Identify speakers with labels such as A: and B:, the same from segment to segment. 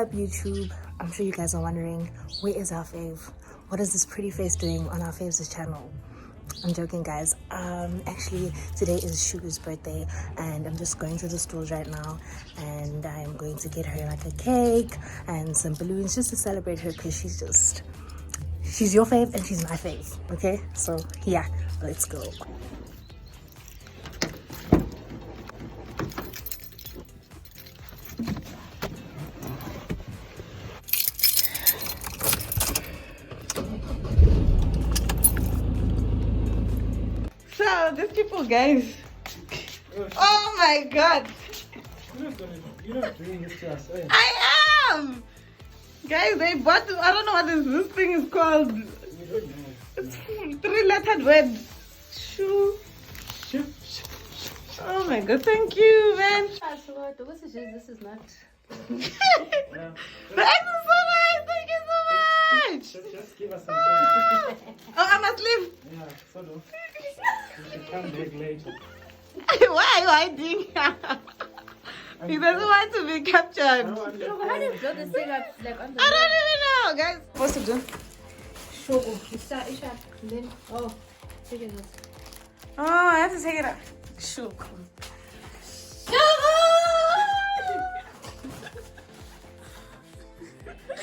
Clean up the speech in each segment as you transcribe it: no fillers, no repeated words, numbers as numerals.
A: up, YouTube? I'm sure you guys are wondering, where is our fave? What is this pretty face doing on our faves' channel? I'm joking, guys. Actually, today is Sugar's birthday, and I'm just going to the stores right now, and I'm going to get her like a cake and some balloons just to celebrate her, because she's your fave and she's my fave. Okay, so yeah, let's go.
B: So these people, guys. Oh my God.
C: You're not doing this to us, eh?
B: I am. Guys, they bought. I don't know what this thing is called.
C: You don't know.
B: It's 3-lettered word. Shoe. Oh my God! Thank you, man.
A: This is not.
C: Yeah.
B: Thank you so much. Thank you so much.
C: Just give us some time.
B: Oh, I must leave.
C: Yeah, so do. You should come back later.
B: Why are you hiding? He doesn't want to be captured.
C: I don't want your
A: How do you blow this thing up like on the
B: I don't even know, guys. What's to do?
A: show? You start, and then take it out.
B: Oh, I have to take it out. Shook.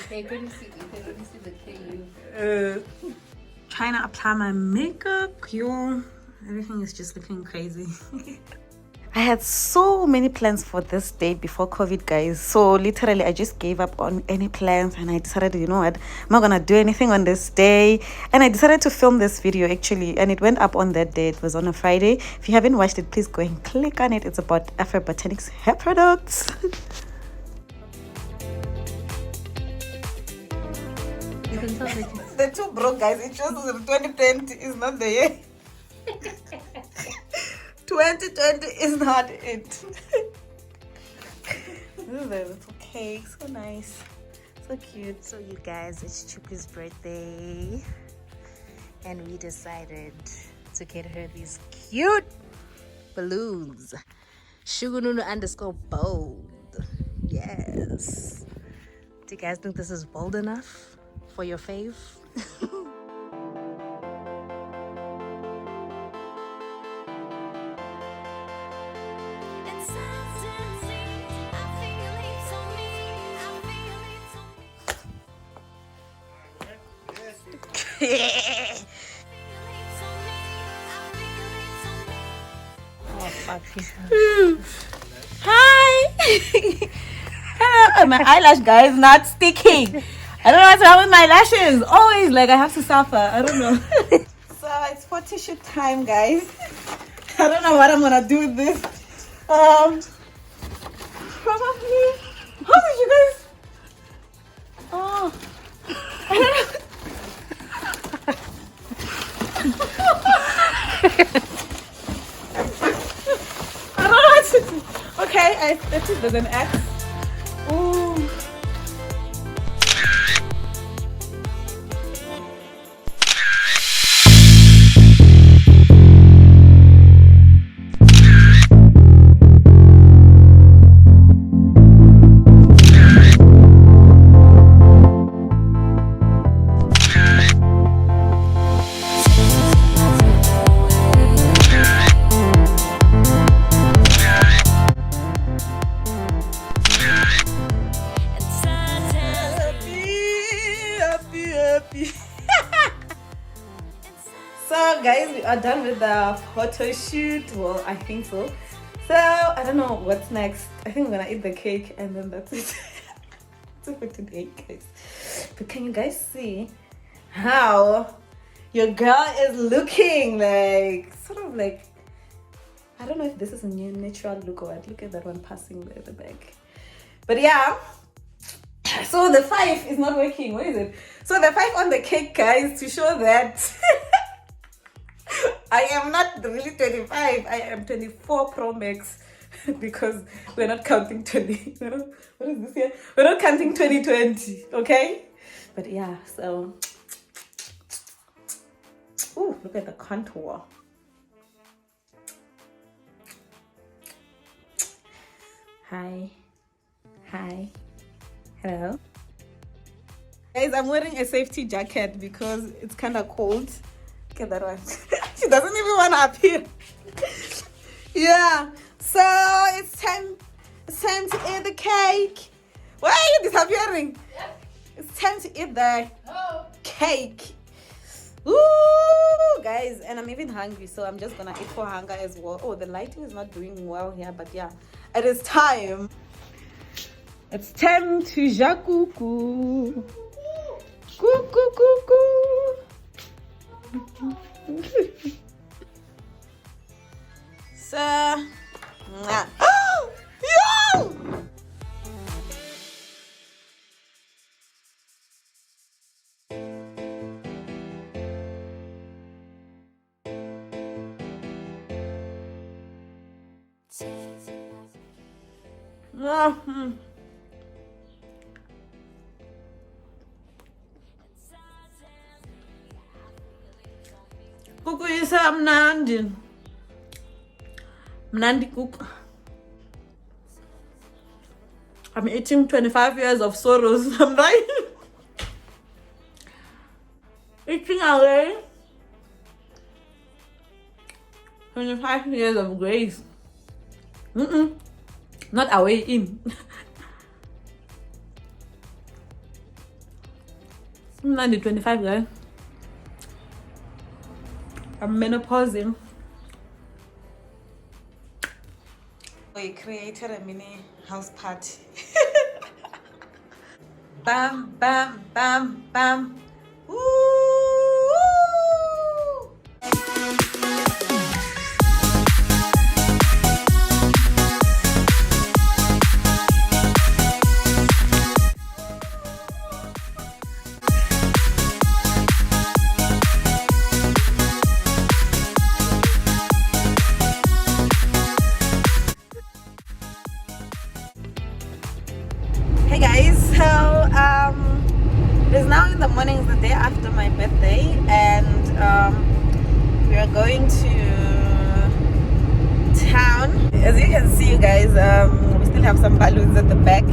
A: Okay, couldn't see the KU.
B: Trying to apply my makeup. Yo, everything is just looking crazy. I had so many plans for this date before COVID, guys. So literally, I just gave up on any plans, and I decided, you know what, I'm not gonna do anything on this day. And I decided to film this video actually, and it went up on that day. It was on a Friday. If you haven't watched it, please go and click on it. It's about Afro Botanics hair products.
A: You can tell that
B: The two broke, guys. It shows 2020 is not the year. 2020 is not it. This is a little cake, so nice, so cute.
A: So you guys, it's Chuku's birthday, and we decided to get her these cute balloons. Sugununu_bold. Yes. Do you guys think this is bold enough for your fave? Oh fuck.
B: Hi. Hello. My eyelash, guys, not sticking. I don't know what's wrong with my lashes. Always like I have to suffer. I don't know. So it's photo shoot time, guys. I don't know what I'm gonna do with this. Probably. How did you guys? Oh. I don't know. I don't know what to do. Okay, I think there's an X. Ooh. So guys, we are done with the photo shoot. Well, I think so. So I don't know what's next. I think we're gonna eat the cake and then that's it. It's for today, guys. But can you guys see how your girl is looking? Like sort of like, I don't know if this is a new natural look or what. Look at that one passing there at the back. But yeah. So the 5 is not working. Where is it? So the 5 on the cake, guys, to show that I am not really 25. I am 24 Pro Max because we're not counting 20. What is this here? We're not counting 2020. Okay? But yeah, so. Ooh, look at the contour. Hi. Hello. Guys, I'm wearing a safety jacket because it's kind of cold. Look at that one. She doesn't even want to appear. Yeah. So it's time to eat the cake. Why are you disappearing? Yeah. It's time to eat the cake. Ooh, guys, and I'm even hungry, so I'm just gonna eat for hunger as well. Oh, the lighting is not doing well here, but yeah, it is time. It's time to jacucu. Cuckoo, cuckoo. So, oh, yo! Kuku isa mnandi. Mnandi kuku. I'm eating 25 years of sorrows. I'm dying. Eating away 25 years of grace. Not away in. I'm 25, guys. I'm menopausing. We created a mini house party. Bam, bam, bam, bam. Woo! Hey guys, so it's now in the morning, it's the day after my birthday, and we are going to town. As you can see, you guys, we still have some balloons at the back.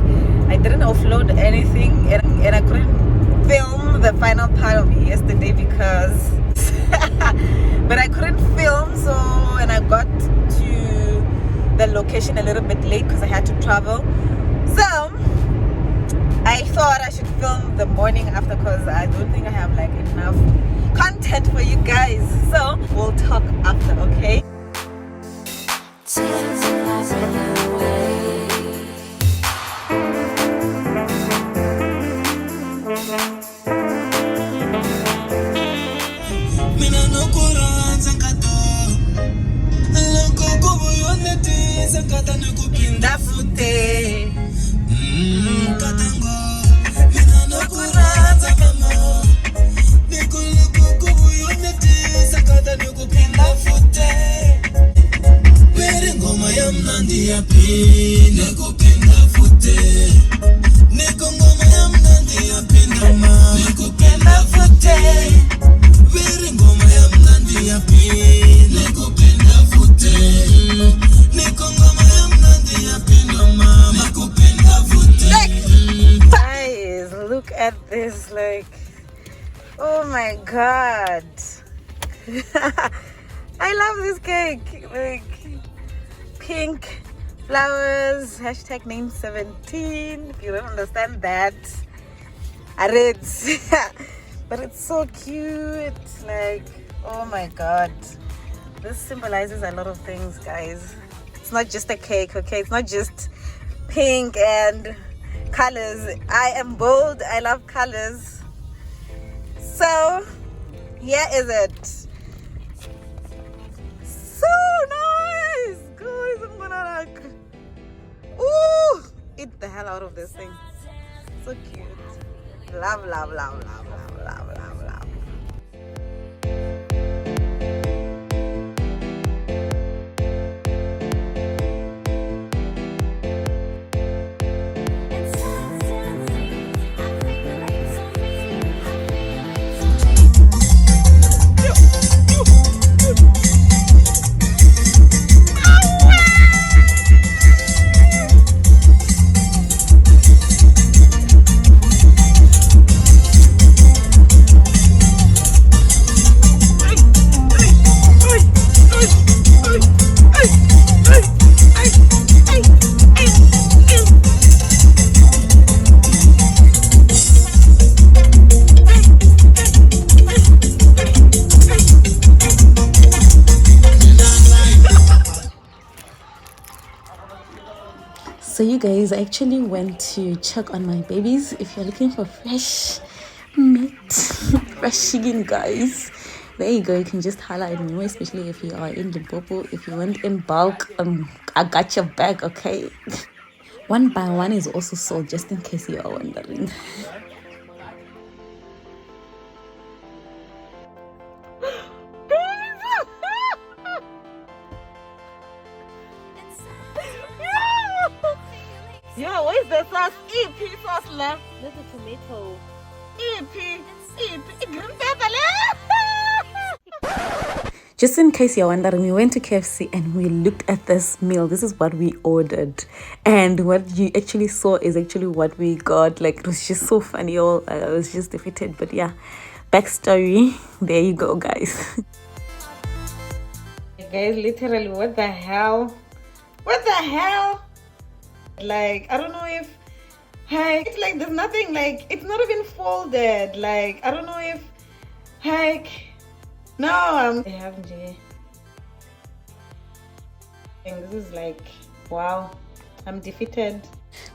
B: I didn't offload anything, and I couldn't film the final part of it yesterday because but I couldn't film, so, and I got to the location a little bit late because I had to travel. So I thought I should film the morning after because I don't think I have like enough content for you guys. So we'll talk after, okay? Look at this, like, oh my god. I love this cake, like pink flowers, hashtag name 17, if you don't understand that, I read. But it's so cute, like, oh my god, this symbolizes a lot of things, guys. It's not just a cake, okay? It's not just pink and colors. I am bold, I love colors. So here is it. So nice, guys. I'm gonna like, ooh, eat the hell out of this thing. So cute. Love, love, love, love, love, love, love, love.
A: you guys, I actually went to check on my babies. If you're looking for fresh meat, fresh chicken, guys, there you go. You can just holler at me, especially if you are in Limpopo. If you want in bulk, I got your back, okay? One by one is also sold, just in case you are wondering.
B: Yeah, where's the sauce? EP sauce left. There's a tomato. EP, green pepper left.
A: Just in case you're wondering, we went to KFC and we looked at this meal. This is what we ordered, and what you actually saw is actually what we got. Like, it was just so funny. All I was just defeated, but yeah, backstory. There you go, guys.
B: Guys, literally, what the hell? What the hell? Like, I don't know if, heck, it's like there's nothing, like, it's not even folded. Like, I don't know if, heck, no, I haven't. This is like, wow, I'm defeated.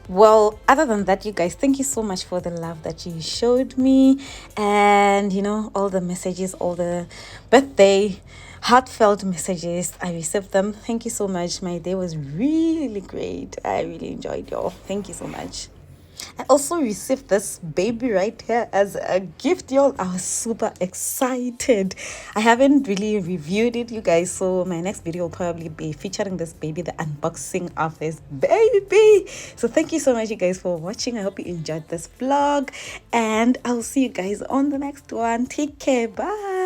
A: Well, other than that, you guys, thank you so much for the love that you showed me, and you know, all the messages, all the birthday heartfelt messages, I received them. Thank you so much. My day was really great. I really enjoyed y'all. Thank you so much. I also received this baby right here as a gift, y'all. I was super excited. I haven't really reviewed it, you guys, so my next video will probably be featuring this baby, the unboxing of this baby. So thank you so much, you guys, for watching. I hope you enjoyed this vlog, and I'll see you guys on the next one. Take care. Bye.